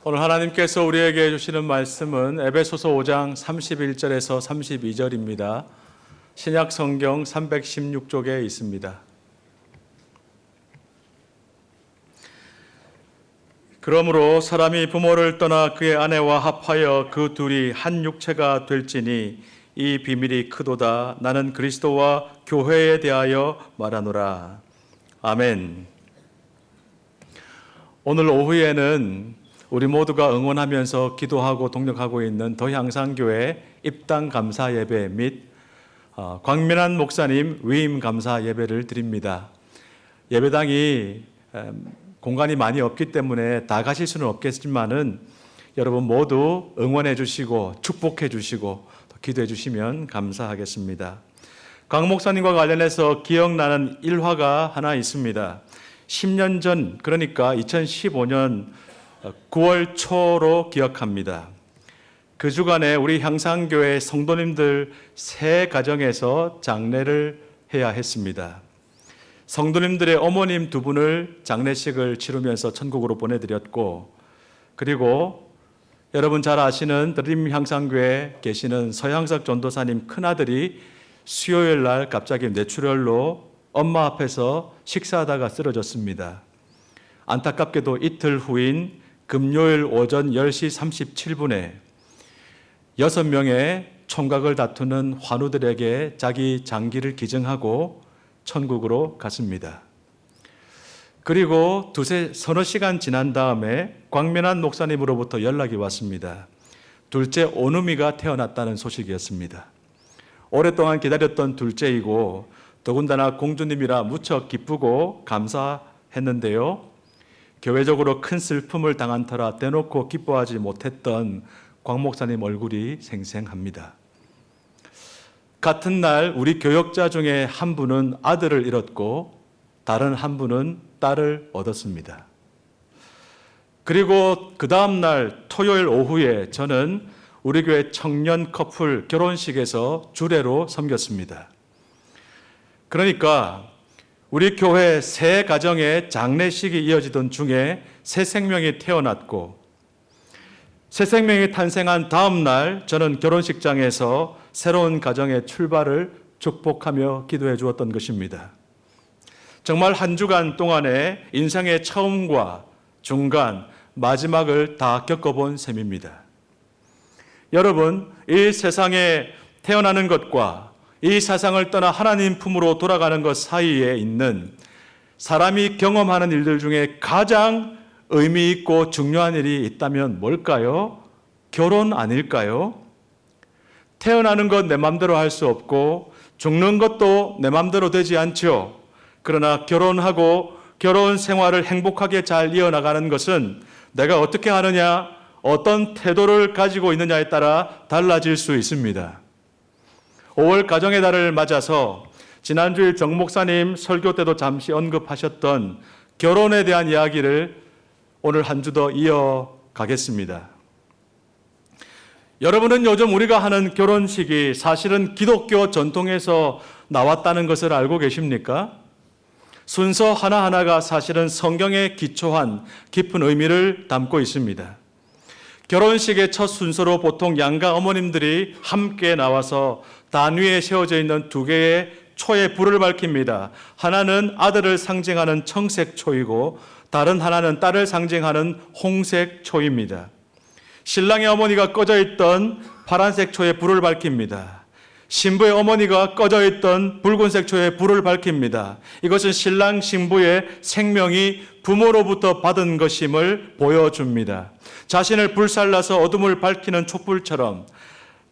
오늘 하나님께서 우리에게 주시는 말씀은 에베소서 5장 31절에서 32절입니다. 신약 성경 316쪽에 있습니다. 그러므로 사람이 부모를 떠나 그의 아내와 합하여 그 둘이 한 육체가 될지니 이 비밀이 크도다. 나는 그리스도와 교회에 대하여 말하노라. 아멘. 오늘 오후에는 우리 모두가 응원하면서 기도하고 동력하고 있는 더향상교회 입당 감사 예배 및 광민환 목사님 위임 감사 예배를 드립니다. 예배당이 공간이 많이 없기 때문에 다 가실 수는 없겠지만은 여러분 모두 응원해 주시고 축복해 주시고 기도해 주시면 감사하겠습니다. 강 목사님과 관련해서 기억나는 일화가 하나 있습니다. 10년 전, 그러니까 2015년 9월 초로 기억합니다. 그 주간에 우리 향상교회 성도님들 세 가정에서 장례를 해야 했습니다. 성도님들의 어머님 두 분을 장례식을 치르면서 천국으로 보내드렸고, 그리고 여러분 잘 아시는 드림 향상교회에 계시는 서향석 전도사님 큰아들이 수요일 날 갑자기 뇌출혈로 엄마 앞에서 식사하다가 쓰러졌습니다. 안타깝게도 이틀 후인 금요일 오전 10시 37분에 6명의 총각을 다투는 환우들에게 자기 장기를 기증하고 천국으로 갔습니다. 그리고 서너 시간 지난 다음에 광민환 목사님으로부터 연락이 왔습니다. 둘째 오누미가 태어났다는 소식이었습니다. 오랫동안 기다렸던 둘째이고 더군다나 공주님이라 무척 기쁘고 감사했는데요. 교회적으로 큰 슬픔을 당한 터라 대놓고 기뻐하지 못했던 광 목사님 얼굴이 생생합니다. 같은 날 우리 교역자 중에 한 분은 아들을 잃었고 다른 한 분은 딸을 얻었습니다. 그리고 그 다음 날 토요일 오후에 저는 우리 교회 청년 커플 결혼식에서 주례로 섬겼습니다. 그러니까 우리 교회 세 가정의 장례식이 이어지던 중에 새 생명이 태어났고 새 생명이 탄생한 다음 날 저는 결혼식장에서 새로운 가정의 출발을 축복하며 기도해 주었던 것입니다. 정말 한 주간 동안에 인생의 처음과 중간, 마지막을 다 겪어본 셈입니다. 여러분, 이 세상에 태어나는 것과 이 세상을 떠나 하나님 품으로 돌아가는 것 사이에 있는 사람이 경험하는 일들 중에 가장 의미 있고 중요한 일이 있다면 뭘까요? 결혼 아닐까요? 태어나는 것 내 맘대로 할 수 없고 죽는 것도 내 맘대로 되지 않죠. 그러나 결혼하고 결혼 생활을 행복하게 잘 이어나가는 것은 내가 어떻게 하느냐, 어떤 태도를 가지고 있느냐에 따라 달라질 수 있습니다. 5월 가정의 달을 맞아서 지난주일 정 목사님 설교 때도 잠시 언급하셨던 결혼에 대한 이야기를 오늘 한 주 더 이어가겠습니다. 여러분은 요즘 우리가 하는 결혼식이 사실은 기독교 전통에서 나왔다는 것을 알고 계십니까? 순서 하나하나가 사실은 성경에 기초한 깊은 의미를 담고 있습니다. 결혼식의 첫 순서로 보통 양가 어머님들이 함께 나와서 단 위에 세워져 있는 두 개의 초에 불을 밝힙니다. 하나는 아들을 상징하는 청색 초이고 다른 하나는 딸을 상징하는 홍색 초입니다. 신랑의 어머니가 꺼져 있던 파란색 초에 불을 밝힙니다. 신부의 어머니가 꺼져 있던 붉은색 초에 불을 밝힙니다. 이것은 신랑 신부의 생명이 부모로부터 받은 것임을 보여줍니다. 자신을 불살라서 어둠을 밝히는 촛불처럼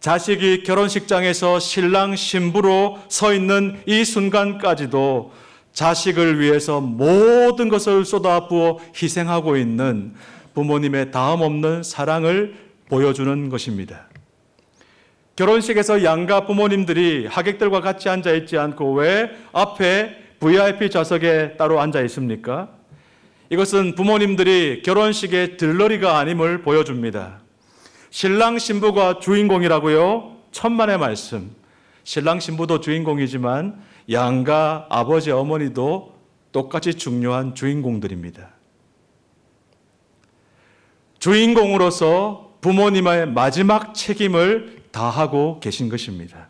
자식이 결혼식장에서 신랑 신부로 서 있는 이 순간까지도 자식을 위해서 모든 것을 쏟아부어 희생하고 있는 부모님의 다음없는 사랑을 보여주는 것입니다. 결혼식에서 양가 부모님들이 하객들과 같이 앉아 있지 않고 왜 앞에 VIP 좌석에 따로 앉아 있습니까? 이것은 부모님들이 결혼식의 들러리가 아님을 보여줍니다. 신랑 신부가 주인공이라고요? 천만의 말씀. 신랑 신부도 주인공이지만 양가 아버지 어머니도 똑같이 중요한 주인공들입니다. 주인공으로서 부모님의 마지막 책임을 다하고 계신 것입니다.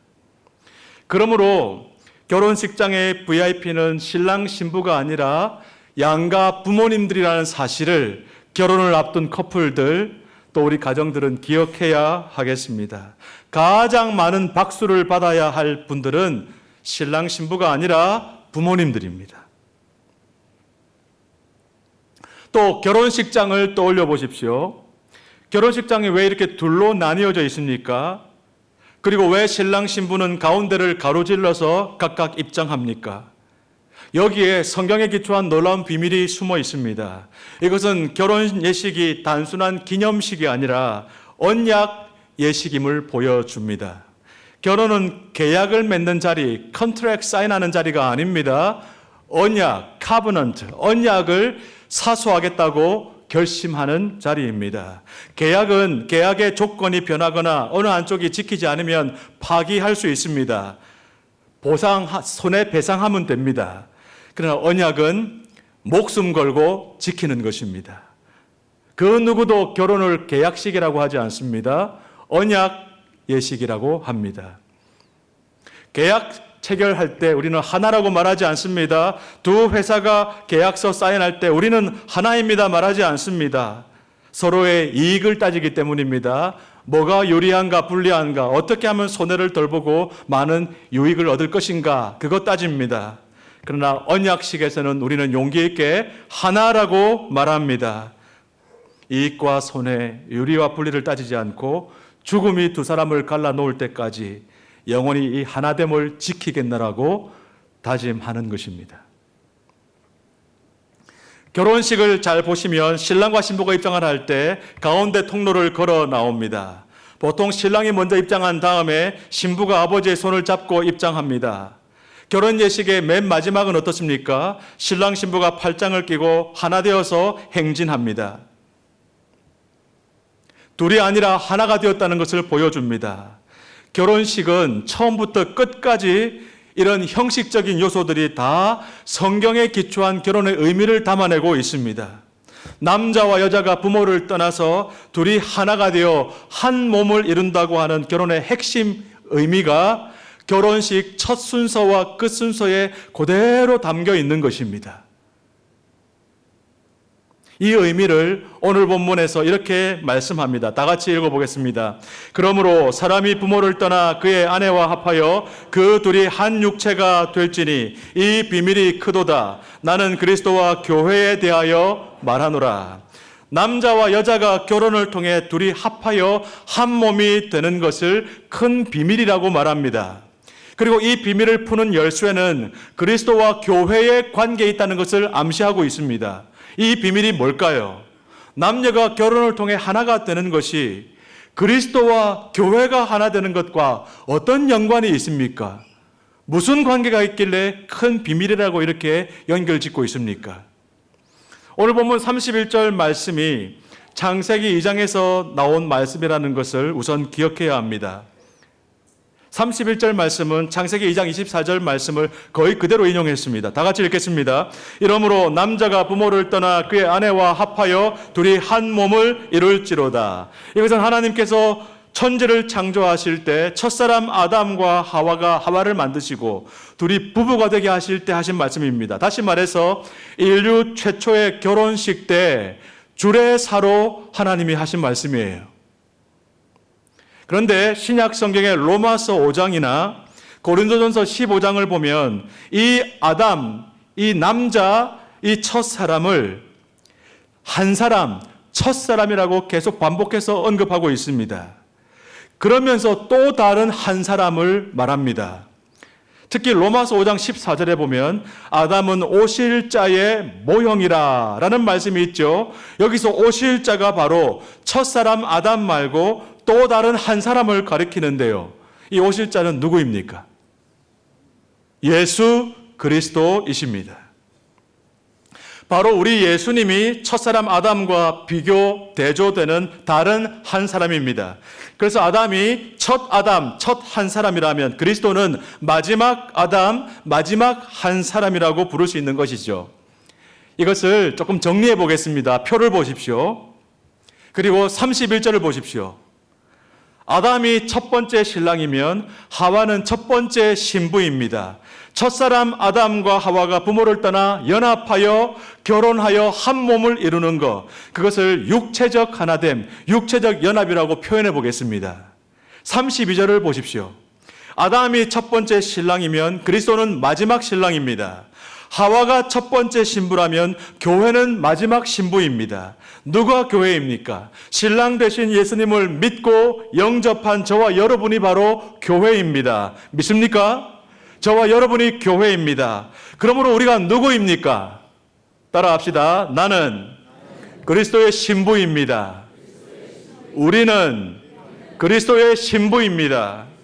그러므로 결혼식장의 VIP는 신랑 신부가 아니라 양가 부모님들이라는 사실을 결혼을 앞둔 커플들 또 우리 가정들은 기억해야 하겠습니다. 가장 많은 박수를 받아야 할 분들은 신랑 신부가 아니라 부모님들입니다. 또 결혼식장을 떠올려 보십시오. 결혼식장이 왜 이렇게 둘로 나뉘어져 있습니까? 그리고 왜 신랑 신부는 가운데를 가로질러서 각각 입장합니까? 여기에 성경에 기초한 놀라운 비밀이 숨어 있습니다. 이것은 결혼 예식이 단순한 기념식이 아니라 언약 예식임을 보여줍니다. 결혼은 계약을 맺는 자리, 컨트랙트 사인하는 자리가 아닙니다. 언약, 카버넌트, 언약을 사수하겠다고 결심하는 자리입니다. 계약은 계약의 조건이 변하거나 어느 한쪽이 지키지 않으면 파기할 수 있습니다. 손해배상하면 됩니다. 그러나 언약은 목숨 걸고 지키는 것입니다. 그 누구도 결혼을 계약식이라고 하지 않습니다. 언약 예식이라고 합니다. 계약 체결할 때 우리는 하나라고 말하지 않습니다. 두 회사가 계약서 사인할 때 우리는 하나입니다 말하지 않습니다. 서로의 이익을 따지기 때문입니다. 뭐가 유리한가 불리한가, 어떻게 하면 손해를 덜 보고 많은 유익을 얻을 것인가, 그것 따집니다. 그러나 언약식에서는 우리는 용기 있게 하나라고 말합니다. 이익과 손해, 유리와 분리를 따지지 않고 죽음이 두 사람을 갈라놓을 때까지 영원히 이 하나됨을 지키겠노라고 다짐하는 것입니다. 결혼식을 잘 보시면 신랑과 신부가 입장을 할 때 가운데 통로를 걸어 나옵니다. 보통 신랑이 먼저 입장한 다음에 신부가 아버지의 손을 잡고 입장합니다. 결혼 예식의 맨 마지막은 어떻습니까? 신랑 신부가 팔짱을 끼고 하나 되어서 행진합니다. 둘이 아니라 하나가 되었다는 것을 보여줍니다. 결혼식은 처음부터 끝까지 이런 형식적인 요소들이 다 성경에 기초한 결혼의 의미를 담아내고 있습니다. 남자와 여자가 부모를 떠나서 둘이 하나가 되어 한 몸을 이룬다고 하는 결혼의 핵심 의미가 결혼식 첫 순서와 끝 순서에 그대로 담겨 있는 것입니다. 이 의미를 오늘 본문에서 이렇게 말씀합니다. 다 같이 읽어보겠습니다. 그러므로 사람이 부모를 떠나 그의 아내와 합하여 그 둘이 한 육체가 될지니 이 비밀이 크도다. 나는 그리스도와 교회에 대하여 말하노라. 남자와 여자가 결혼을 통해 둘이 합하여 한 몸이 되는 것을 큰 비밀이라고 말합니다. 그리고 이 비밀을 푸는 열쇠는 그리스도와 교회의 관계에 있다는 것을 암시하고 있습니다. 이 비밀이 뭘까요? 남녀가 결혼을 통해 하나가 되는 것이 그리스도와 교회가 하나 되는 것과 어떤 연관이 있습니까? 무슨 관계가 있길래 큰 비밀이라고 이렇게 연결짓고 있습니까? 오늘 본문 31절 말씀이 창세기 2장에서 나온 말씀이라는 것을 우선 기억해야 합니다. 31절 말씀은 창세기 2장 24절 말씀을 거의 그대로 인용했습니다. 다 같이 읽겠습니다. 이러므로 남자가 부모를 떠나 그의 아내와 합하여 둘이 한 몸을 이룰지로다. 이것은 하나님께서 천지를 창조하실 때 첫사람 아담과 하와를 만드시고 둘이 부부가 되게 하실 때 하신 말씀입니다. 다시 말해서 인류 최초의 결혼식 때 주례사로 하나님이 하신 말씀이에요. 그런데 신약 성경의 로마서 5장이나 고린도전서 15장을 보면 이 아담, 이 남자, 이 첫사람을 한 사람, 첫사람이라고 계속 반복해서 언급하고 있습니다. 그러면서 또 다른 한 사람을 말합니다. 특히 로마서 5장 14절에 보면 아담은 오실자의 모형이라 라는 말씀이 있죠. 여기서 오실자가 바로 첫사람 아담 말고 또 다른 한 사람을 가리키는데요. 이 오실자는 누구입니까? 예수 그리스도이십니다. 바로 우리 예수님이 첫사람 아담과 비교, 대조되는 다른 한 사람입니다. 그래서 아담이 첫 아담, 첫 한 사람이라면 그리스도는 마지막 아담, 마지막 한 사람이라고 부를 수 있는 것이죠. 이것을 조금 정리해 보겠습니다. 표를 보십시오. 그리고 31절을 보십시오. 아담이 첫 번째 신랑이면 하와는 첫 번째 신부입니다. 첫사람 아담과 하와가 부모를 떠나 연합하여 결혼하여 한 몸을 이루는 것, 그것을 육체적 하나됨, 육체적 연합이라고 표현해 보겠습니다. 32절을 보십시오. 아담이 첫 번째 신랑이면 그리스도는 마지막 신랑입니다. 하와가 첫 번째 신부라면 교회는 마지막 신부입니다. 누가 교회입니까? 신랑 되신 예수님을 믿고 영접한 저와 여러분이 바로 교회입니다. 믿습니까? 저와 여러분이 교회입니다. 그러므로 우리가 누구입니까? 따라합시다. 나는 그리스도의 신부입니다. 우리는 그리스도의 신부입니다.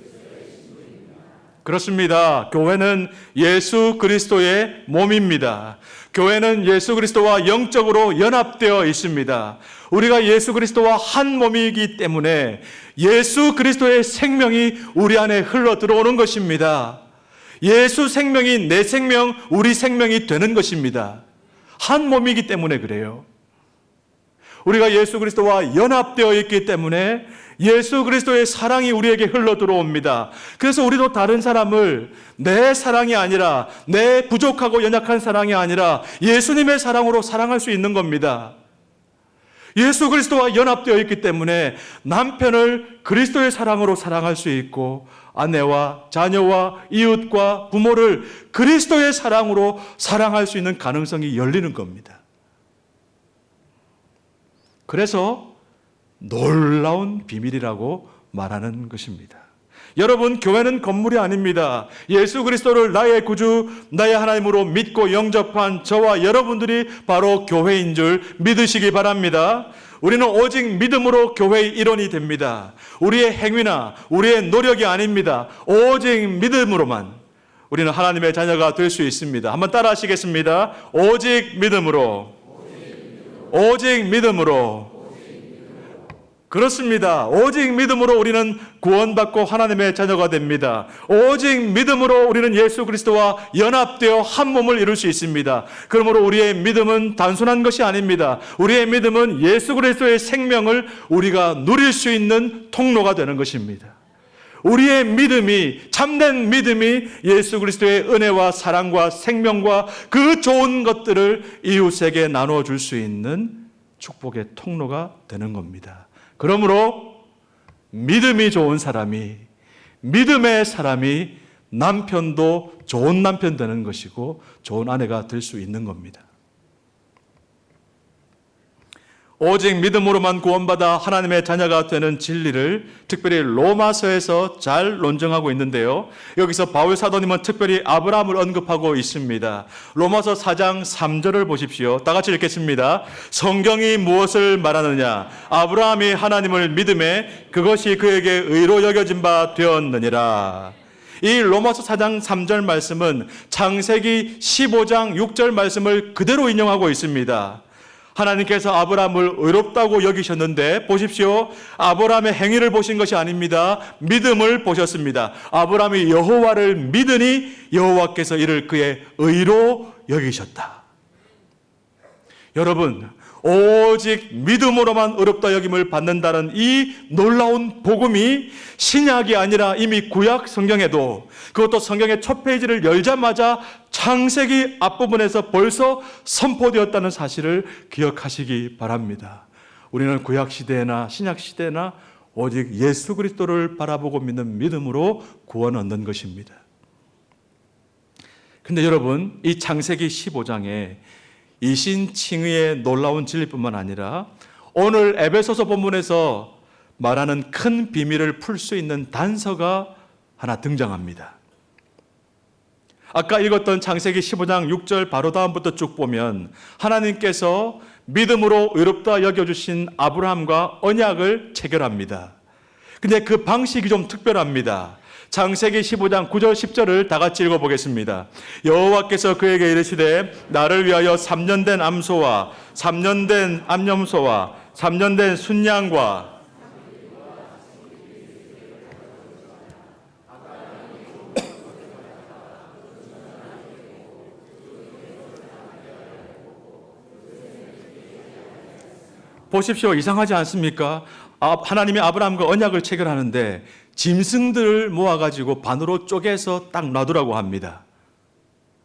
그렇습니다. 교회는 예수 그리스도의 몸입니다. 교회는 예수 그리스도와 영적으로 연합되어 있습니다. 우리가 예수 그리스도와 한 몸이기 때문에 예수 그리스도의 생명이 우리 안에 흘러 들어오는 것입니다. 예수 생명이 내 생명, 우리 생명이 되는 것입니다. 한 몸이기 때문에 그래요. 우리가 예수 그리스도와 연합되어 있기 때문에 예수 그리스도의 사랑이 우리에게 흘러 들어옵니다. 그래서 우리도 다른 사람을 내 사랑이 아니라, 내 부족하고 연약한 사랑이 아니라 예수님의 사랑으로 사랑할 수 있는 겁니다. 예수 그리스도와 연합되어 있기 때문에 남편을 그리스도의 사랑으로 사랑할 수 있고, 아내와 자녀와 이웃과 부모를 그리스도의 사랑으로 사랑할 수 있는 가능성이 열리는 겁니다. 그래서 놀라운 비밀이라고 말하는 것입니다. 여러분, 교회는 건물이 아닙니다. 예수 그리스도를 나의 구주, 나의 하나님으로 믿고 영접한 저와 여러분들이 바로 교회인 줄 믿으시기 바랍니다. 우리는 오직 믿음으로 교회의 일원이 됩니다. 우리의 행위나 우리의 노력이 아닙니다. 오직 믿음으로만 우리는 하나님의 자녀가 될 수 있습니다. 한번 따라 하시겠습니다. 오직 믿음으로. 오직 믿음으로. 그렇습니다. 오직 믿음으로 우리는 구원받고 하나님의 자녀가 됩니다. 오직 믿음으로 우리는 예수 그리스도와 연합되어 한 몸을 이룰 수 있습니다. 그러므로 우리의 믿음은 단순한 것이 아닙니다. 우리의 믿음은 예수 그리스도의 생명을 우리가 누릴 수 있는 통로가 되는 것입니다. 우리의 믿음이, 참된 믿음이 예수 그리스도의 은혜와 사랑과 생명과 그 좋은 것들을 이웃에게 나눠줄 수 있는 축복의 통로가 되는 겁니다. 그러므로 믿음이 좋은 사람이, 믿음의 사람이 남편도 좋은 남편 되는 것이고 좋은 아내가 될 수 있는 겁니다. 오직 믿음으로만 구원받아 하나님의 자녀가 되는 진리를 특별히 로마서에서 잘 논증하고 있는데요. 여기서 바울 사도님은 특별히 아브라함을 언급하고 있습니다. 로마서 4장 3절을 보십시오. 다 같이 읽겠습니다. 성경이 무엇을 말하느냐? 아브라함이 하나님을 믿음에 그것이 그에게 의로 여겨진 바 되었느니라. 이 로마서 4장 3절 말씀은 창세기 15장 6절 말씀을 그대로 인용하고 있습니다. 하나님께서 아브라함을 의롭다고 여기셨는데 보십시오. 아브라함의 행위를 보신 것이 아닙니다. 믿음을 보셨습니다. 아브라함이 여호와를 믿으니 여호와께서 이를 그의 의로 여기셨다. 여러분, 오직 믿음으로만 의롭다 여김을 받는다는 이 놀라운 복음이 신약이 아니라 이미 구약 성경에도, 그것도 성경의 첫 페이지를 열자마자 창세기 앞부분에서 벌써 선포되었다는 사실을 기억하시기 바랍니다. 우리는 구약 시대나 신약 시대나 오직 예수 그리스도를 바라보고 믿는 믿음으로 구원 얻는 것입니다. 근데 여러분, 이 창세기 15장에 이신칭의의 놀라운 진리뿐만 아니라 오늘 에베소서 본문에서 말하는 큰 비밀을 풀 수 있는 단서가 하나 등장합니다. 아까 읽었던 창세기 15장 6절 바로 다음부터 쭉 보면 하나님께서 믿음으로 의롭다 여겨주신 아브라함과 언약을 체결합니다. 근데 그 방식이 좀 특별합니다. 창세기 15장 9절 10절을 다 같이 읽어보겠습니다. 여호와께서 그에게 이르시되 나를 위하여 3년 된 암소와 3년 된 암염소와 3년 된 순양과 보십시오. 이상하지 않습니까? 하나님이 아브라함과 언약을 체결하는데 짐승들을 모아가지고 반으로 쪼개서 딱 놔두라고 합니다.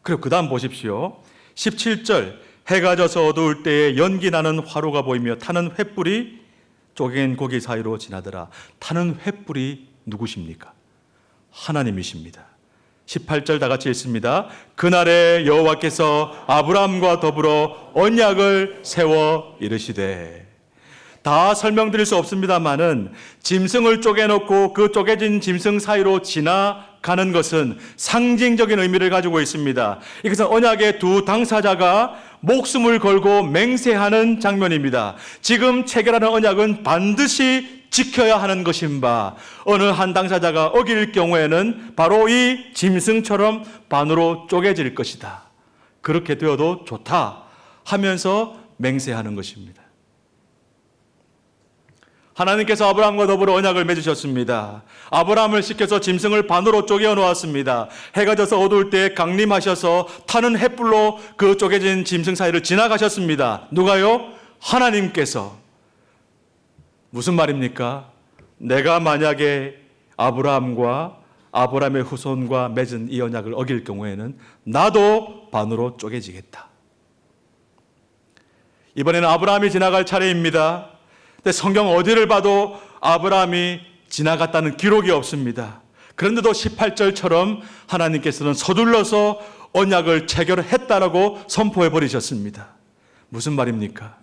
그리고 그 다음 보십시오. 17절, 해가 져서 어두울 때에 연기 나는 화로가 보이며 타는 횃불이 쪼갠 고기 사이로 지나더라. 타는 횃불이 누구십니까? 하나님이십니다. 18절 다 같이 읽습니다. 그날에 여호와께서 아브라함과 더불어 언약을 세워 이르시되. 다 설명드릴 수 없습니다만은 짐승을 쪼개놓고 그 쪼개진 짐승 사이로 지나가는 것은 상징적인 의미를 가지고 있습니다. 이것은 언약의 두 당사자가 목숨을 걸고 맹세하는 장면입니다. 지금 체결하는 언약은 반드시 지켜야 하는 것인 바 어느 한 당사자가 어길 경우에는 바로 이 짐승처럼 반으로 쪼개질 것이다. 그렇게 되어도 좋다 하면서 맹세하는 것입니다. 하나님께서 아브라함과 더불어 언약을 맺으셨습니다. 아브라함을 시켜서 짐승을 반으로 쪼개어 놓았습니다. 해가 져서 어두울 때 강림하셔서 타는 횃불로 그 쪼개진 짐승 사이를 지나가셨습니다. 누가요? 하나님께서. 무슨 말입니까? 내가 만약에 아브라함과 아브라함의 후손과 맺은 이 언약을 어길 경우에는 나도 반으로 쪼개지겠다. 이번에는 아브라함이 지나갈 차례입니다. 근데 성경 어디를 봐도 아브라함이 지나갔다는 기록이 없습니다. 그런데도 18절처럼 하나님께서는 서둘러서 언약을 체결했다라고 선포해 버리셨습니다. 무슨 말입니까?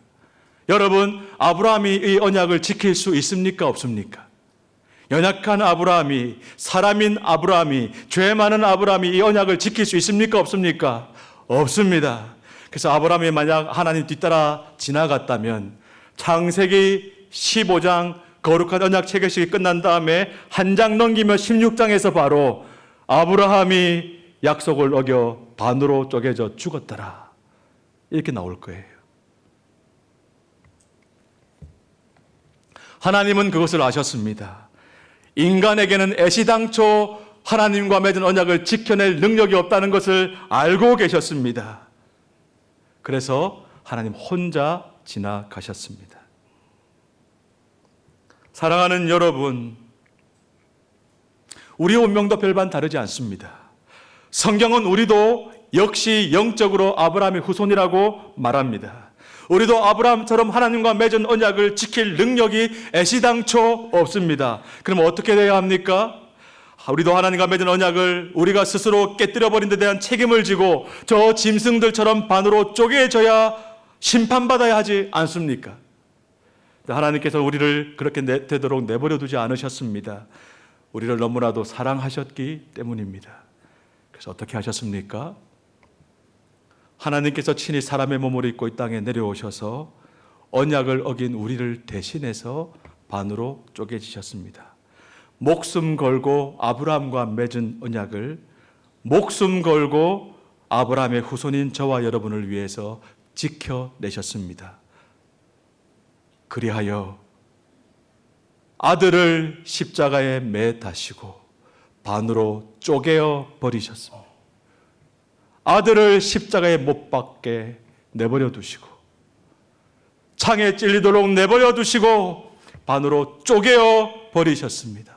여러분, 아브라함이 이 언약을 지킬 수 있습니까? 없습니까? 연약한 아브라함이, 사람인 아브라함이, 죄 많은 아브라함이 이 언약을 지킬 수 있습니까? 없습니까? 없습니다. 그래서 아브라함이 만약 하나님 뒤따라 지나갔다면 창세기 15장 거룩한 언약 체결식이 끝난 다음에 한 장 넘기면 16장에서 바로 아브라함이 약속을 어겨 반으로 쪼개져 죽었더라. 이렇게 나올 거예요. 하나님은 그것을 아셨습니다. 인간에게는 애시당초 하나님과 맺은 언약을 지켜낼 능력이 없다는 것을 알고 계셨습니다. 그래서 하나님 혼자 지나가셨습니다. 사랑하는 여러분, 우리 운명도 별반 다르지 않습니다. 성경은 우리도 역시 영적으로 아브라함의 후손이라고 말합니다. 우리도 아브라함처럼 하나님과 맺은 언약을 지킬 능력이 애시당초 없습니다. 그럼 어떻게 돼야 합니까? 우리도 하나님과 맺은 언약을 우리가 스스로 깨뜨려버린 데 대한 책임을 지고 저 짐승들처럼 반으로 쪼개져야 심판받아야 하지 않습니까? 하나님께서 우리를 그렇게 되도록 내버려 두지 않으셨습니다. 우리를 너무나도 사랑하셨기 때문입니다. 그래서 어떻게 하셨습니까? 하나님께서 친히 사람의 몸을 입고 이 땅에 내려오셔서 언약을 어긴 우리를 대신해서 반으로 쪼개지셨습니다. 목숨 걸고 아브라함과 맺은 언약을 목숨 걸고 아브라함의 후손인 저와 여러분을 위해서 지켜내셨습니다. 그리하여 아들을 십자가에 매다시고 반으로 쪼개어 버리셨습니다. 아들을 십자가에 못 박게 내버려 두시고 창에 찔리도록 내버려 두시고 반으로 쪼개어 버리셨습니다.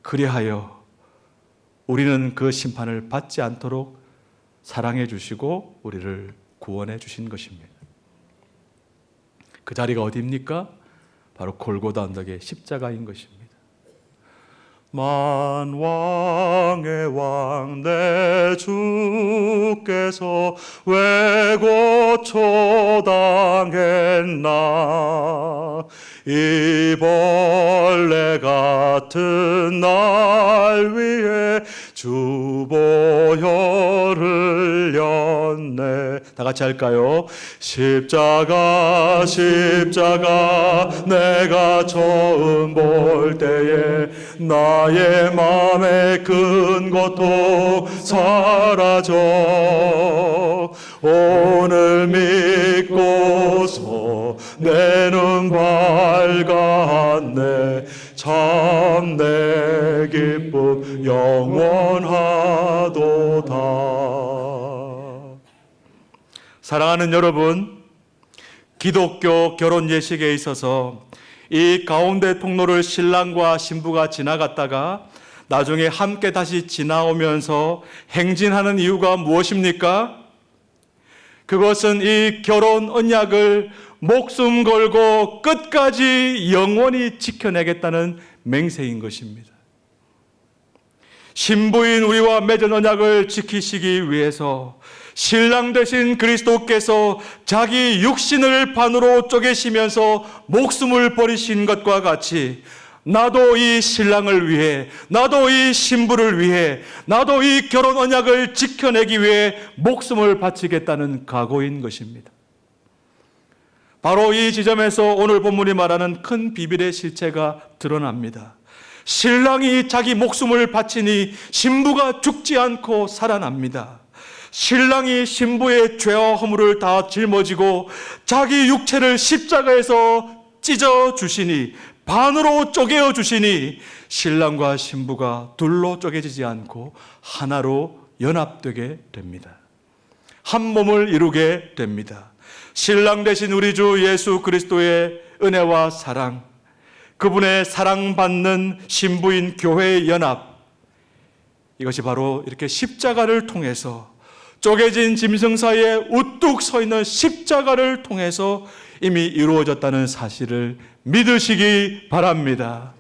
그리하여 우리는 그 심판을 받지 않도록 사랑해 주시고 우리를 구원해 주신 것입니다. 그 자리가 어디입니까? 바로 골고다 언덕의 십자가인 것입니다. 만왕의 왕 내 주께서 왜 고초당했나 이 벌레 같은 날 위해 주보혈을 흘렸네. 다 같이 할까요? 십자가 십자가 내가 처음 볼 때에 나의 마음의 큰 고통 사라져 오늘 믿고서 내 눈 밝았네 참 내 기쁨 영원하도다. 사랑하는 여러분, 기독교 결혼 예식에 있어서 이 가운데 통로를 신랑과 신부가 지나갔다가 나중에 함께 다시 지나오면서 행진하는 이유가 무엇입니까? 그것은 이 결혼 언약을 목숨 걸고 끝까지 영원히 지켜내겠다는 맹세인 것입니다. 신부인 우리와 맺은 언약을 지키시기 위해서 신랑 되신 그리스도께서 자기 육신을 반으로 쪼개시면서 목숨을 버리신 것과 같이 나도 이 신랑을 위해, 나도 이 신부를 위해, 나도 이 결혼 언약을 지켜내기 위해 목숨을 바치겠다는 각오인 것입니다. 바로 이 지점에서 오늘 본문이 말하는 큰 비밀의 실체가 드러납니다. 신랑이 자기 목숨을 바치니 신부가 죽지 않고 살아납니다. 신랑이 신부의 죄와 허물을 다 짊어지고 자기 육체를 십자가에서 찢어 주시니, 반으로 쪼개어 주시니 신랑과 신부가 둘로 쪼개지지 않고 하나로 연합되게 됩니다. 한 몸을 이루게 됩니다. 신랑 되신 우리 주 예수 그리스도의 은혜와 사랑, 그분의 사랑받는 신부인 교회의 연합, 이것이 바로 이렇게 십자가를 통해서, 쪼개진 짐승 사이에 우뚝 서 있는 십자가를 통해서 이미 이루어졌다는 사실을 믿으시기 바랍니다.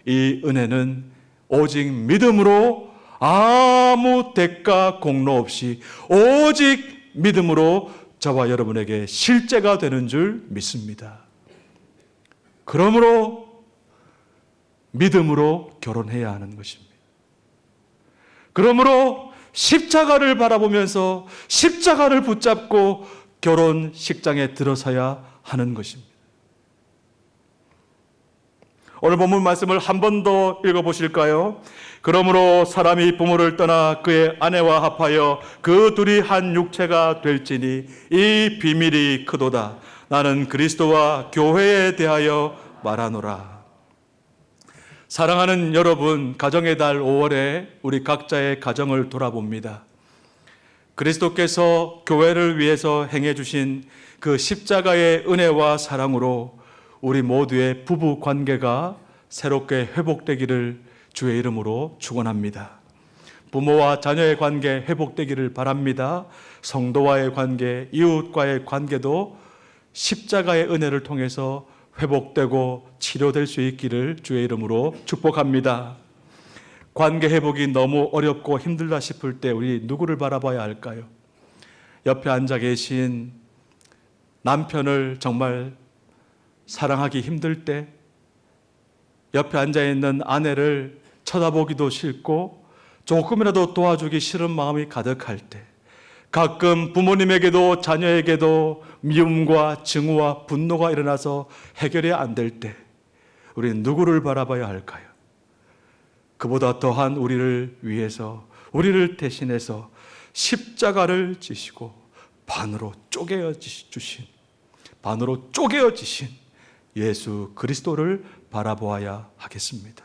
이 은혜는 오직 믿음으로, 아무 대가 공로 없이 오직 믿음으로 저와 여러분에게 실제가 되는 줄 믿습니다. 그러므로 믿음으로 결혼해야 하는 것입니다. 그러므로 십자가를 바라보면서 십자가를 붙잡고 결혼식장에 들어서야 하는 것입니다. 오늘 본문 말씀을 한 번 더 읽어보실까요? 그러므로 사람이 부모를 떠나 그의 아내와 합하여 그 둘이 한 육체가 될지니 이 비밀이 크도다. 나는 그리스도와 교회에 대하여 말하노라. 사랑하는 여러분, 가정의 달 5월에 우리 각자의 가정을 돌아봅니다. 그리스도께서 교회를 위해서 행해 주신 그 십자가의 은혜와 사랑으로 우리 모두의 부부 관계가 새롭게 회복되기를 주의 이름으로 축원합니다. 부모와 자녀의 관계 회복되기를 바랍니다. 성도와의 관계, 이웃과의 관계도 십자가의 은혜를 통해서 회복되고 치료될 수 있기를 주의 이름으로 축복합니다. 관계 회복이 너무 어렵고 힘들다 싶을 때 우리 누구를 바라봐야 할까요? 옆에 앉아 계신 남편을 정말 사랑하기 힘들 때, 옆에 앉아 있는 아내를 쳐다보기도 싫고 조금이라도 도와주기 싫은 마음이 가득할 때, 가끔 부모님에게도 자녀에게도 미움과 증오와 분노가 일어나서 해결이 안 될 때 우리는 누구를 바라봐야 할까요? 그보다 더한 우리를 위해서, 우리를 대신해서 십자가를 지시고 반으로 쪼개어 주신, 반으로 쪼개어 지신 예수 그리스도를 바라보아야 하겠습니다.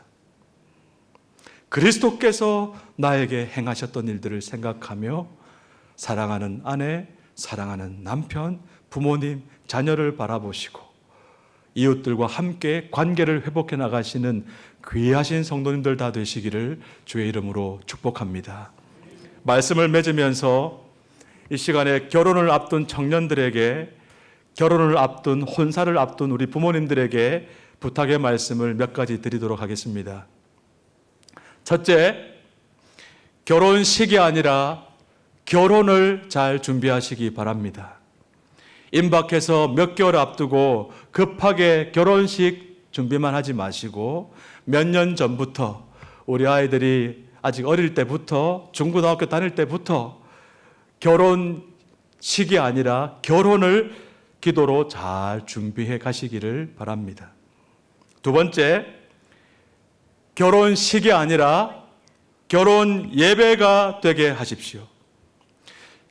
그리스도께서 나에게 행하셨던 일들을 생각하며 사랑하는 아내, 사랑하는 남편, 부모님, 자녀를 바라보시고 이웃들과 함께 관계를 회복해 나가시는 귀하신 성도님들 다 되시기를 주의 이름으로 축복합니다. 말씀을 맺으면서 이 시간에 결혼을 앞둔 청년들에게, 결혼을 앞둔, 혼사를 앞둔 우리 부모님들에게 부탁의 말씀을 몇 가지 드리도록 하겠습니다. 첫째, 결혼식이 아니라 결혼을 잘 준비하시기 바랍니다. 임박해서 몇 개월 앞두고 급하게 결혼식 준비만 하지 마시고 몇 년 전부터, 우리 아이들이 아직 어릴 때부터, 중고등학교 다닐 때부터 결혼식이 아니라 결혼을 기도로 잘 준비해 가시기를 바랍니다. 두 번째, 결혼식이 아니라 결혼 예배가 되게 하십시오.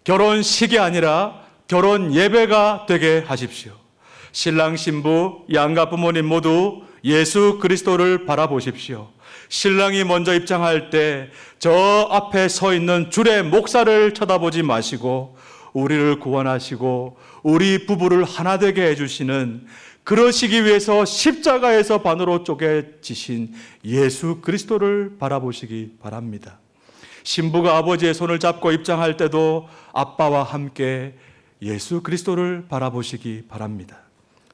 결혼식이 아니라 결혼 예배가 되게 하십시오. 신랑 신부, 양가 부모님 모두 예수 그리스도를 바라보십시오. 신랑이 먼저 입장할 때 저 앞에 서 있는 줄의 목사를 쳐다보지 마시고 우리를 구원하시고 우리 부부를 하나 되게 해주시는, 그러시기 위해서 십자가에서 반으로 쪼개지신 예수 그리스도를 바라보시기 바랍니다. 신부가 아버지의 손을 잡고 입장할 때도 아빠와 함께 예수 그리스도를 바라보시기 바랍니다.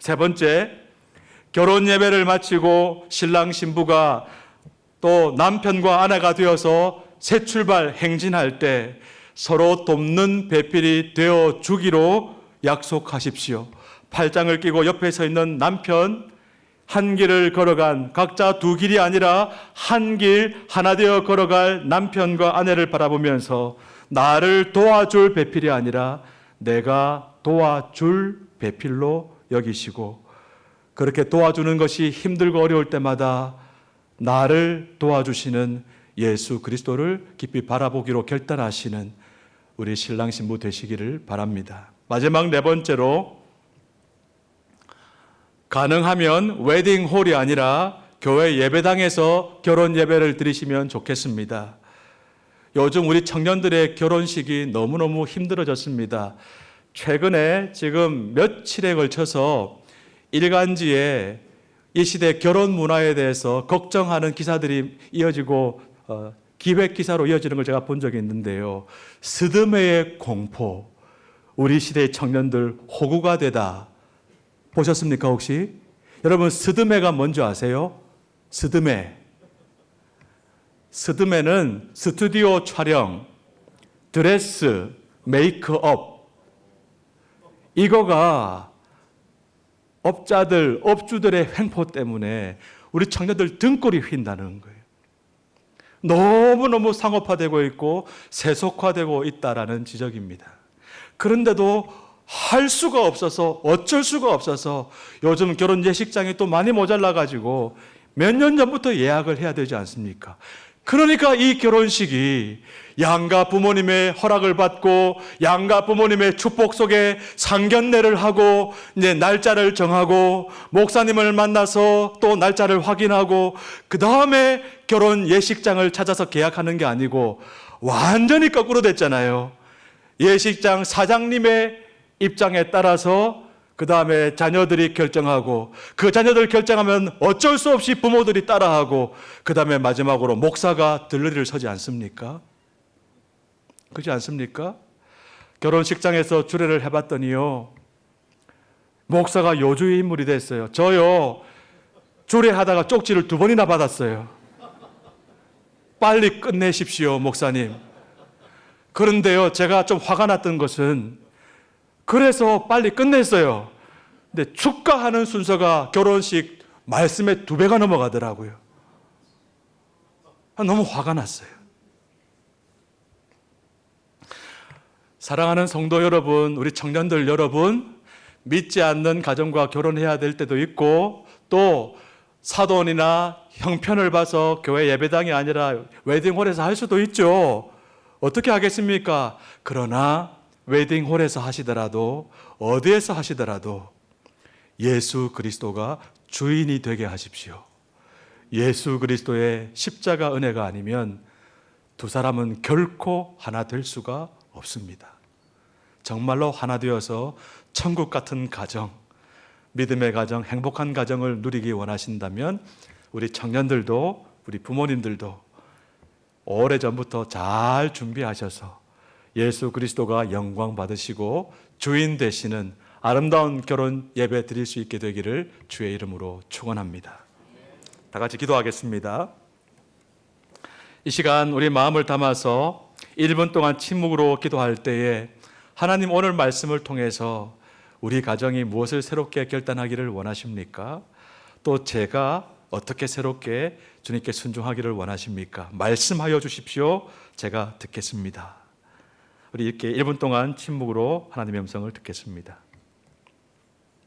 세 번째, 결혼 예배를 마치고 신랑 신부가 또 남편과 아내가 되어서 새 출발 행진할 때 서로 돕는 배필이 되어 주기로 약속하십시오. 팔짱을 끼고 옆에 서 있는 남편, 한 길을 걸어간, 각자 두 길이 아니라 한 길 하나 되어 걸어갈 남편과 아내를 바라보면서 나를 도와줄 배필이 아니라 내가 도와줄 배필로 여기시고, 그렇게 도와주는 것이 힘들고 어려울 때마다 나를 도와주시는 예수 그리스도를 깊이 바라보기로 결단하시는 우리 신랑 신부 되시기를 바랍니다. 마지막 네 번째로, 가능하면 웨딩홀이 아니라 교회 예배당에서 결혼 예배를 드리시면 좋겠습니다. 요즘 우리 청년들의 결혼식이 너무너무 힘들어졌습니다. 최근에 지금 며칠에 걸쳐서 일간지에 이 시대 결혼 문화에 대해서 걱정하는 기사들이 이어지고 기획 기사로 이어지는 걸 제가 본 적이 있는데요. 스드메의 공포, 우리 시대의 청년들 호구가 되다. 보셨습니까 혹시? 여러분, 스드메가 뭔지 아세요? 스드메는 스튜디오 촬영, 드레스, 메이크업, 이거가 업주들의 횡포 때문에 우리 청년들 등골이 휜다는 거예요. 너무너무 상업화되고 있고 세속화되고 있다라는 지적입니다. 그런데도 할 수가 없어서, 어쩔 수가 없어서 요즘 결혼 예식장이 또 많이 모자라가지고 몇 년 전부터 예약을 해야 되지 않습니까? 그러니까 이 결혼식이 양가 부모님의 허락을 받고 양가 부모님의 축복 속에 상견례를 하고 이제 날짜를 정하고 목사님을 만나서 또 날짜를 확인하고 그 다음에 결혼 예식장을 찾아서 계약하는 게 아니고 완전히 거꾸로 됐잖아요. 예식장 사장님의 입장에 따라서 그 다음에 자녀들이 결정하고, 그 자녀들 결정하면 어쩔 수 없이 부모들이 따라하고, 그 다음에 마지막으로 목사가 들러리를 서지 않습니까? 그렇지 않습니까? 결혼식장에서 주례를 해봤더니요, 목사가 요주의 인물이 됐어요. 저요, 주례하다가 쪽지를 2번이나 받았어요. 빨리 끝내십시오, 목사님. 그런데요, 제가 좀 화가 났던 것은, 그래서 빨리 끝냈어요. 근데 축가하는 순서가 결혼식 말씀의 2배가 넘어가더라고요. 너무 화가 났어요. 사랑하는 성도 여러분, 우리 청년들 여러분, 믿지 않는 가정과 결혼해야 될 때도 있고, 또 사돈이나 형편을 봐서 교회 예배당이 아니라 웨딩홀에서 할 수도 있죠. 어떻게 하겠습니까? 그러나 웨딩홀에서 하시더라도 어디에서 하시더라도 예수 그리스도가 주인이 되게 하십시오. 예수 그리스도의 십자가 은혜가 아니면 두 사람은 결코 하나 될 수가 없습니다. 정말로 하나 되어서 천국 같은 가정, 믿음의 가정, 행복한 가정을 누리기 원하신다면 우리 청년들도 우리 부모님들도 오래전부터 잘 준비하셔서 예수 그리스도가 영광 받으시고 주인 되시는 아름다운 결혼 예배 드릴 수 있게 되기를 주의 이름으로 축원합니다. 다 같이 기도하겠습니다. 이 시간 우리 마음을 담아서 1분 동안 침묵으로 기도할 때에 하나님 오늘 말씀을 통해서 우리 가정이 무엇을 새롭게 결단하기를 원하십니까? 또 제가 어떻게 새롭게 주님께 순종하기를 원하십니까? 말씀하여 주십시오. 제가 듣겠습니다. 우리 이렇게 1분 동안 침묵으로 하나님의 음성을 듣겠습니다.